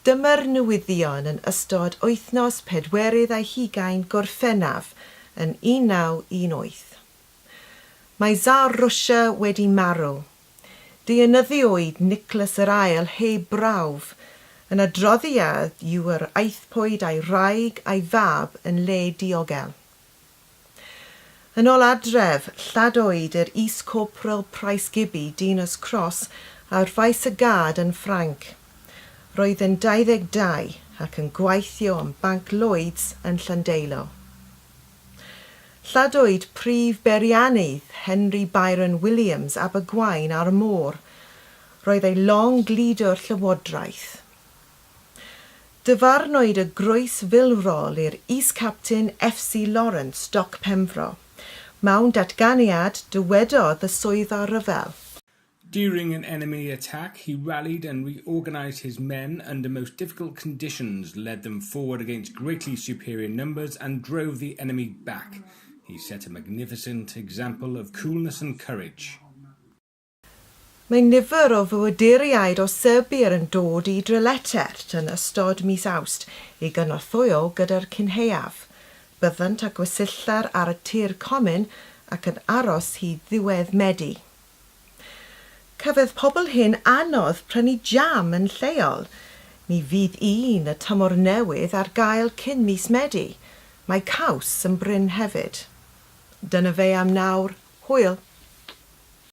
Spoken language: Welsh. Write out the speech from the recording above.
Dyma'r newyddion yn ystod wythnos 40 Gorffenaf yn 1918. Mae Tsar Rwsia wedi marw. Diynyddiwyd Nicholas yr Ail heb brawf. Yn adroddiad yw yr aethpwyd a'i wraig a'i fab yn le diogel. Yn ôl adref, lladwyd yr is-corporal Price Gibby Dinas Cross ar faes y gad yn Ffranc. Roedd yn 22 ac yn gweithio yn Banc Lloyds yn Llandeilo. Lladwyd prif beiriannydd Henry Byron Williams Abergwaun ar y môr. Roedd ei long glidwr llywodraeth. Dyfarnwyd y grwys filwrol i'r is-captain F.C. Lawrence Doc Pemfro. Mewn datganiad, dywedodd y swyddfa ryfel. During an enemy attack, he rallied and reorganized his men under most difficult conditions, led them forward against greatly superior numbers, and drove the enemy back. He set a magnificent example of coolness and courage. Mae nifer o fywyduriaid o Serbia yn dod i Dreletert yn ystod mis Awst i gynorthwyo gyda'r cynheuaf. Byddant ag gwesillar ar y tir comin ac yn aros hyd ddiwedd Medi. Cyfedd pobl hyn anodd prynu jam yn lleol. Mi fydd un y tymor newydd ar gael cyn mis Medi. Mae caws yn bryn hefyd. Dyna fe am nawr. Hwyl.